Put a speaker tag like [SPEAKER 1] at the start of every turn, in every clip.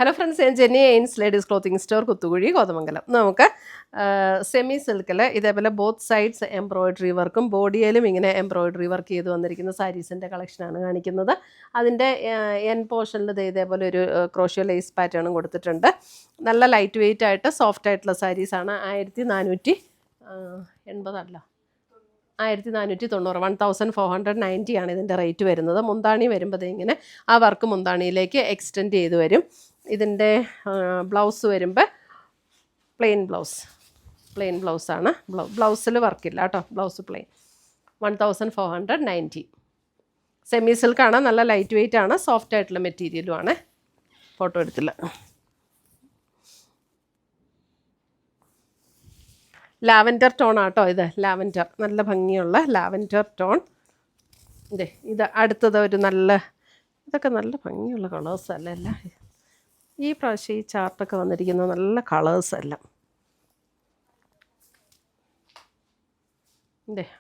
[SPEAKER 1] Hello friends, ഞാൻ Jenny എയിൻസ് ladies clothing store, Kuthukuzhi, Kothamangalam. നമുക്ക് സെമി സിൽക്കിൽ ഇതേപോലെ ബോത്ത് സൈഡ്സ് എംബ്രോയിഡറി വർക്കും ബോഡിയിലും ഇങ്ങനെ എംബ്രോയിഡറി വർക്ക് ചെയ്ത് വന്നിരിക്കുന്ന സാരീസിൻ്റെ കളക്ഷനാണ് കാണിക്കുന്നത്. അതിൻ്റെ എൻ പോർഷനിൽ ഇതേപോലെ ഒരു ക്രോഷ്യോ ലേസ് പാറ്റേണും കൊടുത്തിട്ടുണ്ട്. നല്ല ലൈറ്റ് വെയിറ്റ് ആയിട്ട് സോഫ്റ്റ് ആയിട്ടുള്ള സാരീസാണ്. 1490 1490 ആണ് ഇതിൻ്റെ റേറ്റ് വരുന്നത്. മുന്താണി വരുമ്പോൾ ഇങ്ങനെ ആ വർക്ക് മുന്താണിയിലേക്ക് എക്സ്റ്റെൻഡ് ചെയ്ത് വരും. ഇതിൻ്റെ ബ്ലൗസ് വരുമ്പോൾ പ്ലെയിൻ ബ്ലൗസാണ്. ബ്ലൗസിൽ വർക്കില്ല കേട്ടോ, ബ്ലൗസ് പ്ലെയിൻ. 1490. സെമി സിൽക്കാണ്, നല്ല ലൈറ്റ് വെയിറ്റ് ആണ്, സോഫ്റ്റ് ആയിട്ടുള്ള മെറ്റീരിയലും ആണ്. ഫോട്ടോ എടുത്തില്ല. ലാവൻഡർ ടോൺ ആട്ടോ ഇത്. ലാവൻഡർ, നല്ല ഭംഗിയുള്ള ലാവൻഡർ ടോൺ. ഇത് അടുത്തത് ഒരു നല്ല, ഇതൊക്കെ നല്ല ഭംഗിയുള്ള കളേഴ്സ് അല്ല എല്ലാം. ഈ പ്രാവശ്യം ഈ ചാർട്ടൊക്കെ വന്നിരിക്കുന്ന നല്ല കളേഴ്സ് എല്ലാം.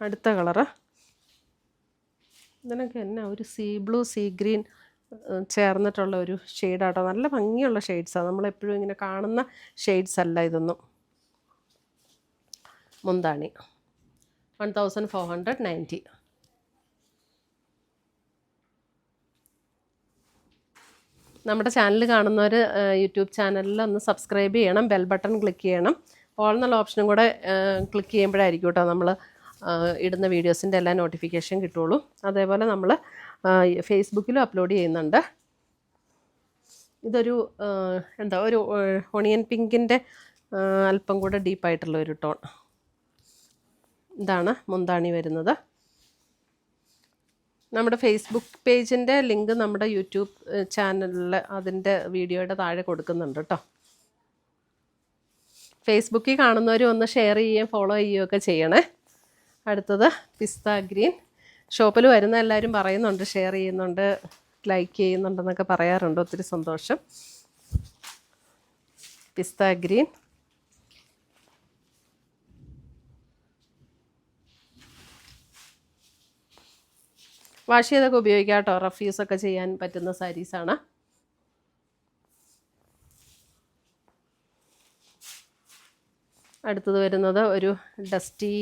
[SPEAKER 1] അടുത്ത കളറ് ഇതിനൊക്കെ എന്നാ ഒരു സീ ബ്ലൂ സീ ഗ്രീൻ ചേർന്നിട്ടുള്ള ഒരു ഷെയ്ഡാട്ടോ. നല്ല ഭംഗിയുള്ള ഷെയ്ഡ്സാണ്, നമ്മളെപ്പോഴും ഇങ്ങനെ കാണുന്ന ഷെയ്ഡ്സ് അല്ല ഇതൊന്നും. മുന്താണി 1490. നമ്മുടെ ചാനൽ കാണുന്നവർ യൂട്യൂബ് ചാനലിൽ ഒന്ന് സബ്സ്ക്രൈബ് ചെയ്യണം, ബെൽ ബട്ടൺ ക്ലിക്ക് ചെയ്യണം. ഓൾ എന്നുള്ള ഓപ്ഷനും കൂടെ ക്ലിക്ക് ചെയ്യുമ്പോഴായിരിക്കും കേട്ടോ നമ്മൾ ഇടുന്ന വീഡിയോസിൻ്റെ എല്ലാ നോട്ടിഫിക്കേഷൻ കിട്ടുള്ളൂ. അതേപോലെ നമ്മൾ ഫേസ്ബുക്കിലും അപ്ലോഡ് ചെയ്യുന്നുണ്ട്. ഇതൊരു ഒരു ഓണിയൻ പിങ്കിൻ്റെ അല്പം കൂടെ ഡീപ്പായിട്ടുള്ള ഒരു ടോൺ. ഇതാണ് മുന്താണി വരുന്നത്. നമ്മുടെ ഫേസ്ബുക്ക് പേജിൻ്റെ ലിങ്ക് നമ്മുടെ യൂട്യൂബ് ചാനലിൽ അതിൻ്റെ വീഡിയോയുടെ താഴെ കൊടുക്കുന്നുണ്ട് കേട്ടോ. ഫേസ്ബുക്കിൽ കാണുന്നവരും ഒന്ന് ഷെയർ ചെയ്യുകയും ഫോളോ ചെയ്യുകയൊക്കെ ചെയ്യണേ. അടുത്തത് പിസ്ത ഗ്രീൻ. ഷോപ്പിൽ വരുന്ന എല്ലാവരും പറയുന്നുണ്ട്, ഷെയർ ചെയ്യുന്നുണ്ട്, ലൈക്ക് ചെയ്യുന്നുണ്ടെന്നൊക്കെ പറയാറുണ്ട്. ഒത്തിരി സന്തോഷം. പിസ്ത ഗ്രീൻ. വാഷ് ചെയ്തൊക്കെ ഉപയോഗിക്കാം കേട്ടോ, റഫ് യൂസൊക്കെ ചെയ്യാൻ പറ്റുന്ന സാരീസാണ്. അടുത്തത് വരുന്നത് ഒരു ഡസ്റ്റി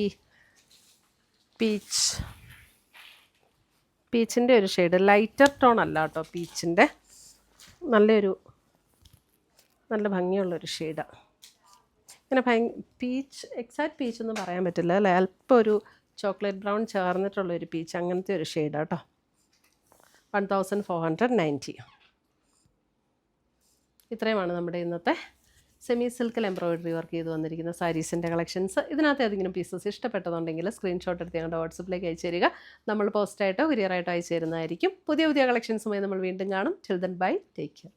[SPEAKER 1] പീച്ചിൻ്റെ ഒരു ഷെയ്ഡ്. ലൈറ്റർ ടോൺ അല്ല കേട്ടോ, പീച്ചിൻ്റെ നല്ല ഭംഗിയുള്ളൊരു ഷെയ്ഡാണ്. ഇങ്ങനെ പീച്ച്, എക്സാക്റ്റ് പീച്ച് ഒന്നും പറയാൻ പറ്റില്ല അല്ലേ, അല്പം ഒരു ചോക്ലേറ്റ് ബ്രൗൺ ചേർന്നിട്ടുള്ളൊരു പീച്ച്, അങ്ങനത്തെ ഒരു ഷെയ്ഡാണ് കേട്ടോ. 1490. ഇത്രയുമാണ് നമ്മുടെ ഇന്നത്തെ സെമി സിൽക്കിൽ എംബ്രോയിഡറി വർക്ക് ചെയ്ത് വന്നിരിക്കുന്ന സാരീസിൻ്റെ കളക്ഷൻസ്. ഇതിനകത്ത് ഏതെങ്കിലും പീസസ് ഇഷ്ടപ്പെട്ടതുണ്ടെങ്കിൽ സ്ക്രീൻഷോട്ട് എടുത്ത് ഞങ്ങളുടെ വാട്സപ്പിലേക്ക് അയച്ചു തരിക. നമ്മൾ പോസ്റ്റായിട്ടോ കൊറിയറായിട്ടോ അയച്ചു തരുന്നതായിരിക്കും. പുതിയ കളക്ഷൻസുമായി നമ്മൾ വീണ്ടും കാണും. Till then bye, take care.